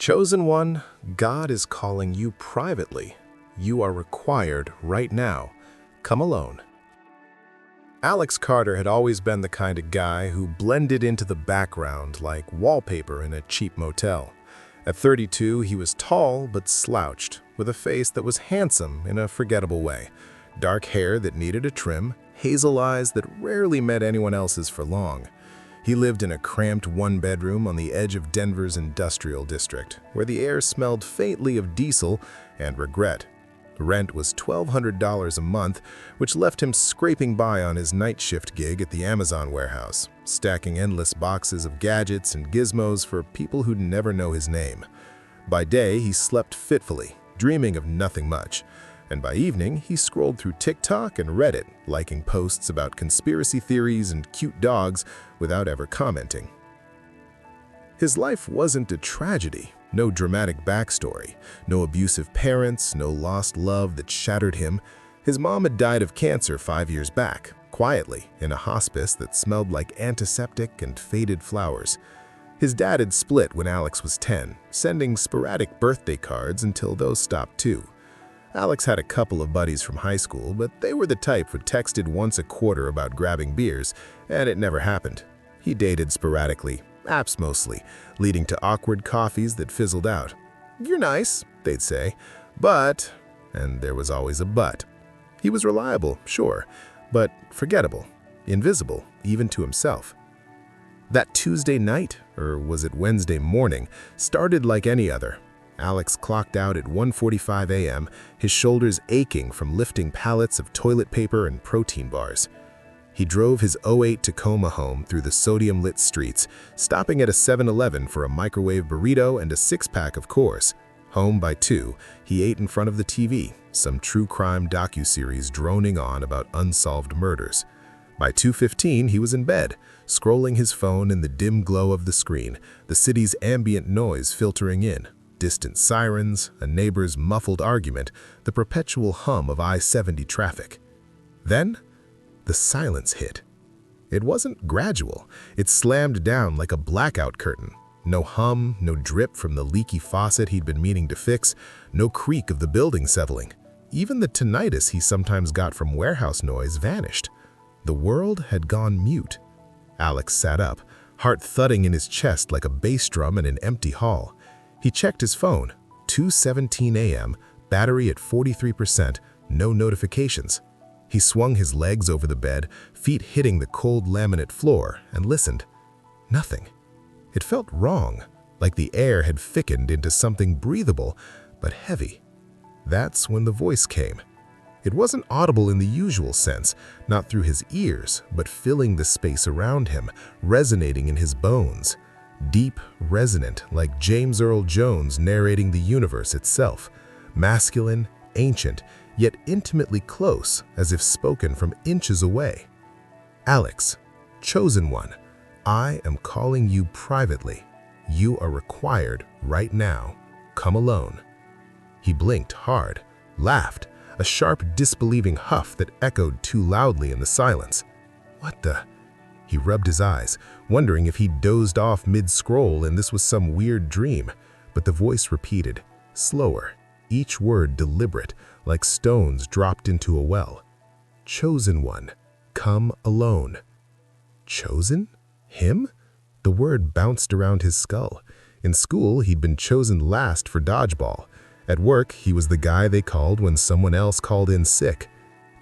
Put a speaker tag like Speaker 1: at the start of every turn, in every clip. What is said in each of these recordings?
Speaker 1: Chosen one, God is calling you privately. You are required right now. Come alone. Alex Carter had always been the kind of guy who blended into the background like wallpaper in a cheap motel. At 32, he was tall but slouched, with a face that was handsome in a forgettable way, dark hair that needed a trim, hazel eyes that rarely met anyone else's for long. He lived in a cramped one-bedroom on the edge of Denver's industrial district, where the air smelled faintly of diesel and regret. Rent was $1,200 a month, which left him scraping by on his night shift gig at the Amazon warehouse, stacking endless boxes of gadgets and gizmos for people who'd never know his name. By day, he slept fitfully, dreaming of nothing much, and by evening, he scrolled through TikTok and Reddit, liking posts about conspiracy theories and cute dogs without ever commenting. His life wasn't a tragedy. No dramatic backstory, no abusive parents, no lost love that shattered him. His mom had died of cancer 5 years back, quietly, in a hospice that smelled like antiseptic and faded flowers. His dad had split when Alex was 10, sending sporadic birthday cards until those stopped too. Alex had a couple of buddies from high school, but they were the type who texted once a quarter about grabbing beers, and it never happened. He dated sporadically, apps mostly, leading to awkward coffees that fizzled out. "You're nice," they'd say, "but..." And there was always a but. He was reliable, sure, but forgettable, invisible, even to himself. That Tuesday night, or was it Wednesday morning, started like any other. Alex clocked out at 1:45 a.m., his shoulders aching from lifting pallets of toilet paper and protein bars. He drove his '08 Tacoma home through the sodium-lit streets, stopping at a 7-Eleven for a microwave burrito and a six-pack of Coors. Home by 2, he ate in front of the TV, some true crime docuseries droning on about unsolved murders. By 2:15, he was in bed, scrolling his phone in the dim glow of the screen, the city's ambient noise filtering in, distant sirens, a neighbor's muffled argument, the perpetual hum of I-70 traffic. Then, the silence hit. It wasn't gradual. It slammed down like a blackout curtain. No hum, no drip from the leaky faucet he'd been meaning to fix, no creak of the building settling. Even the tinnitus he sometimes got from warehouse noise vanished. The world had gone mute. Alex sat up, heart thudding in his chest like a bass drum in an empty hall. He checked his phone. 2:17 a.m., battery at 43%, no notifications. He swung his legs over the bed, feet hitting the cold laminate floor, and listened. Nothing. It felt wrong, like the air had thickened into something breathable, but heavy. That's when the voice came. It wasn't audible in the usual sense, not through his ears, but filling the space around him, resonating in his bones. Deep, resonant, like James Earl Jones narrating the universe itself. Masculine, ancient, yet intimately close, as if spoken from inches away. "Alex, chosen one, I am calling you privately. You are required right now. Come alone." He blinked hard, laughed, a sharp, disbelieving huff that echoed too loudly in the silence. What the? He rubbed his eyes, wondering if he'd dozed off mid-scroll and this was some weird dream, but the voice repeated, slower, each word deliberate, like stones dropped into a well. "Chosen one, come alone." Chosen? Him? The word bounced around his skull. In school, he'd been chosen last for dodgeball. At work, he was the guy they called when someone else called in sick.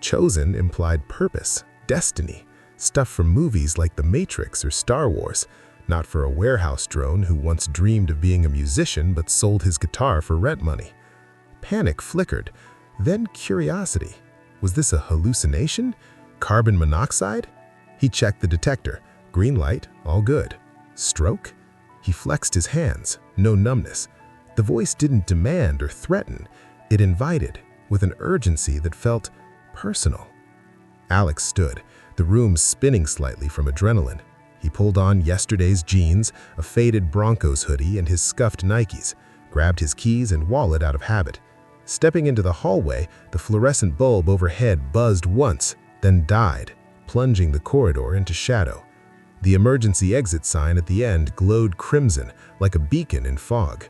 Speaker 1: Chosen implied purpose, destiny, stuff from movies like The Matrix or Star Wars, not for a warehouse drone who once dreamed of being a musician but sold his guitar for rent money. Panic flickered, then curiosity. Was this a hallucination? Carbon monoxide? He checked the detector. Green light, all good. Stroke? He flexed his hands, no numbness. The voice didn't demand or threaten. It invited, with an urgency that felt personal. Alex stood, the room spinning slightly from adrenaline. He pulled on yesterday's jeans, a faded Broncos hoodie, and his scuffed Nikes, grabbed his keys and wallet out of habit. Stepping into the hallway, the fluorescent bulb overhead buzzed once, then died, plunging the corridor into shadow. The emergency exit sign at the end glowed crimson, like a beacon in fog.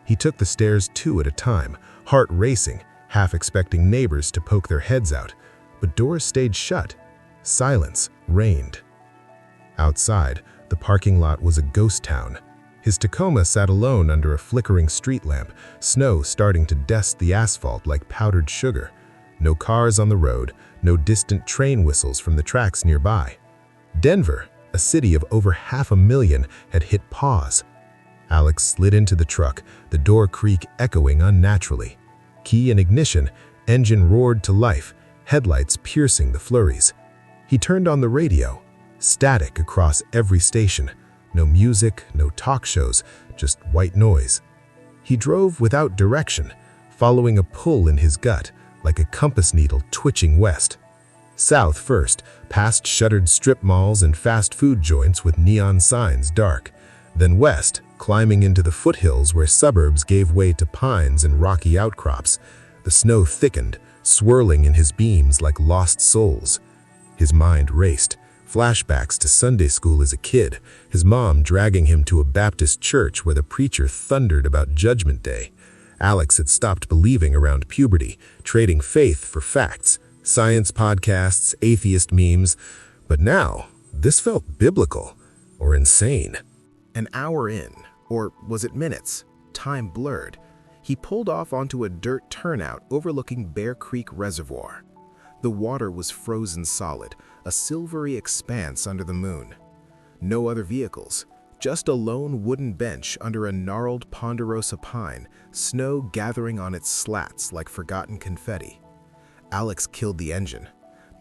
Speaker 1: He took the stairs 2 at a time, heart racing, half expecting neighbors to poke their heads out, but doors stayed shut. Silence reigned. Outside, the parking lot was a ghost town. His Tacoma sat alone under a flickering street lamp, snow starting to dust the asphalt like powdered sugar. No cars on the road, no distant train whistles from the tracks nearby. Denver, a city of over 500,000, had hit pause. Alex slid into the truck, the door creak echoing unnaturally. Key in ignition, engine roared to life, headlights piercing the flurries. He turned on the radio. Static across every station. No music, no talk shows, just white noise. He drove without direction, following a pull in his gut, like a compass needle twitching west. South first, past shuttered strip malls and fast food joints with neon signs dark. Then west, climbing into the foothills where suburbs gave way to pines and rocky outcrops. The snow thickened, swirling in his beams like lost souls. His mind raced. Flashbacks to Sunday school as a kid, his mom dragging him to a Baptist church where the preacher thundered about Judgment Day. Alex had stopped believing around puberty, trading faith for facts, science podcasts, atheist memes. But now, this felt biblical or insane.
Speaker 2: An hour in, or was it minutes? Time blurred. He pulled off onto a dirt turnout overlooking Bear Creek Reservoir. The water was frozen solid, a silvery expanse under the moon. No other vehicles, just a lone wooden bench under a gnarled ponderosa pine, snow gathering on its slats like forgotten confetti. Alex killed the engine.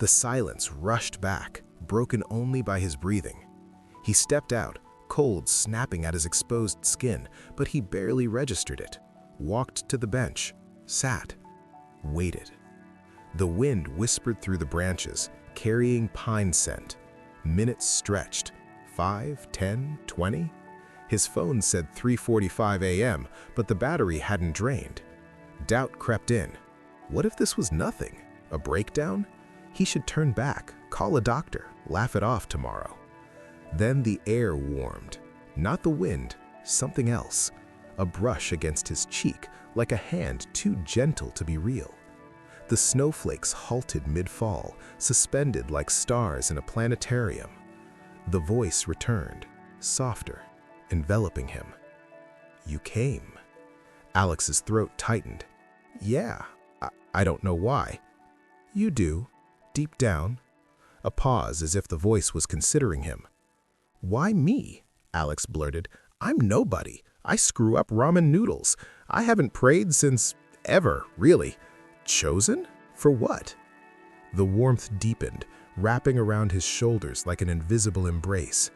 Speaker 2: The silence rushed back, broken only by his breathing. He stepped out, cold snapping at his exposed skin, but he barely registered it. Walked to the bench, sat, waited. The wind whispered through the branches, carrying pine scent. Minutes stretched. 5, 10, 20? His phone said 3:45 a.m., but the battery hadn't drained. Doubt crept in. What if this was nothing? A breakdown? He should turn back, call a doctor, laugh it off tomorrow. Then the air warmed. Not the wind, something else. A brush against his cheek, like a hand too gentle to be real. The snowflakes halted mid-fall, suspended like stars in a planetarium. The voice returned, softer, enveloping him. "You came." Alex's throat tightened. "Yeah, I don't know why." "You do, deep down." A pause as if the voice was considering him. "Why me?" Alex blurted. "I'm nobody. I screw up ramen noodles. I haven't prayed since ever, really. Chosen? For what?" The warmth deepened, wrapping around his shoulders like an invisible embrace.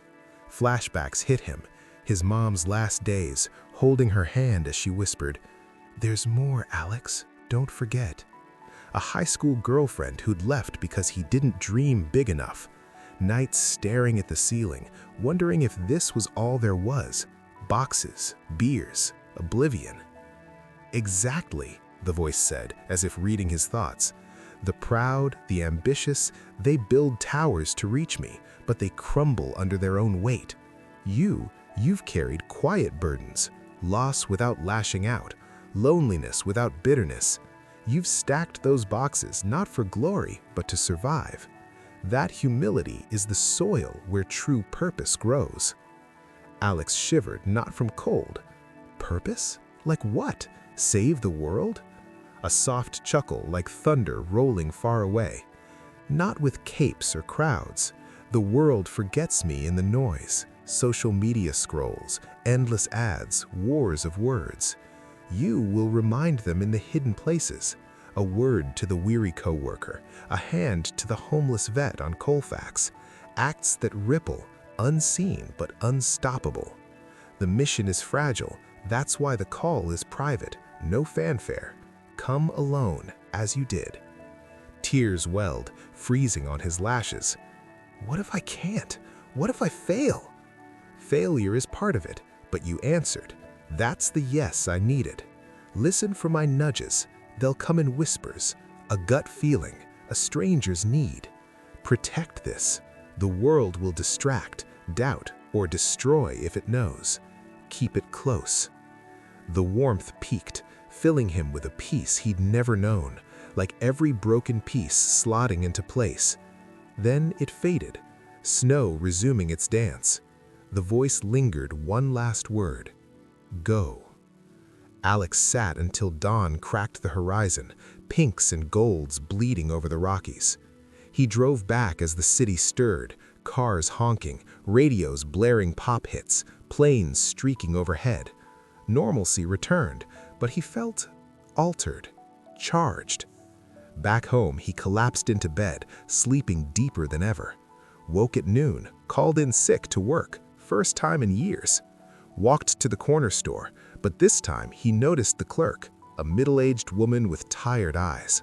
Speaker 2: Flashbacks hit him, his mom's last days, holding her hand as she whispered, "There's more, Alex, don't forget." A high school girlfriend who'd left because he didn't dream big enough. Nights staring at the ceiling, wondering if this was all there was. Boxes, beers, oblivion. "Exactly," the voice said, as if reading his thoughts. "The proud, the ambitious, they build towers to reach me, but they crumble under their own weight. You've carried quiet burdens, loss without lashing out, loneliness without bitterness. You've stacked those boxes not for glory, but to survive. That humility is the soil where true purpose grows." Alex shivered, not from cold. Purpose? Like what? Save the world? A soft chuckle like thunder rolling far away. "Not with capes or crowds. The world forgets me in the noise. Social media scrolls, endless ads, wars of words. You will remind them in the hidden places. A word to the weary coworker, a hand to the homeless vet on Colfax. Acts that ripple, unseen but unstoppable. The mission is fragile, that's why the call is private, no fanfare. Come alone, as you did." Tears welled, freezing on his lashes. "What if I can't? What if I fail?" "Failure is part of it, but you answered. That's the yes I needed. Listen for my nudges. They'll come in whispers, a gut feeling, a stranger's need. Protect this. The world will distract, doubt, or destroy if it knows. Keep it close." The warmth peaked, filling him with a peace he'd never known, like every broken piece slotting into place. Then it faded, snow resuming its dance. The voice lingered one last word: go. Alex sat until dawn cracked the horizon, pinks and golds bleeding over the Rockies. He drove back as the city stirred, cars honking, radios blaring pop hits, planes streaking overhead. Normalcy returned, but he felt altered, charged. Back home, he collapsed into bed, sleeping deeper than ever. Woke at noon, called in sick to work, first time in years. Walked to the corner store, but this time he noticed the clerk, a middle-aged woman with tired eyes.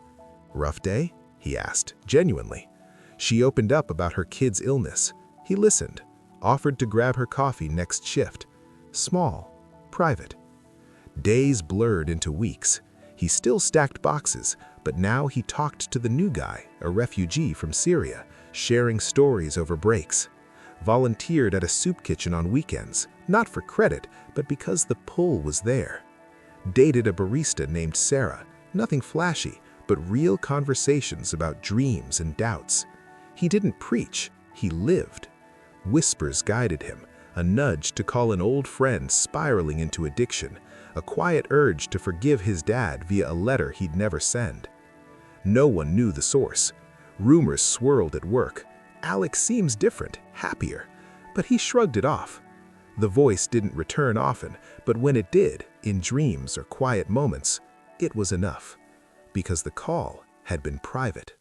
Speaker 2: "Rough day?" he asked, genuinely. She opened up about her kid's illness. He listened, offered to grab her coffee next shift. Small, private. Days blurred into weeks. He still stacked boxes, but now he talked to the new guy, a refugee from Syria, sharing stories over breaks. Volunteered at a soup kitchen on weekends, not for credit, but because the pull was there. Dated a barista named Sarah, nothing flashy, but real conversations about dreams and doubts. He didn't preach, he lived. Whispers guided him, a nudge to call an old friend spiraling into addiction, a quiet urge to forgive his dad via a letter he'd never send. No one knew the source. Rumors swirled at work. Alex seems different, happier, but he shrugged it off. The voice didn't return often, but when it did, in dreams or quiet moments, it was enough, because the call had been private.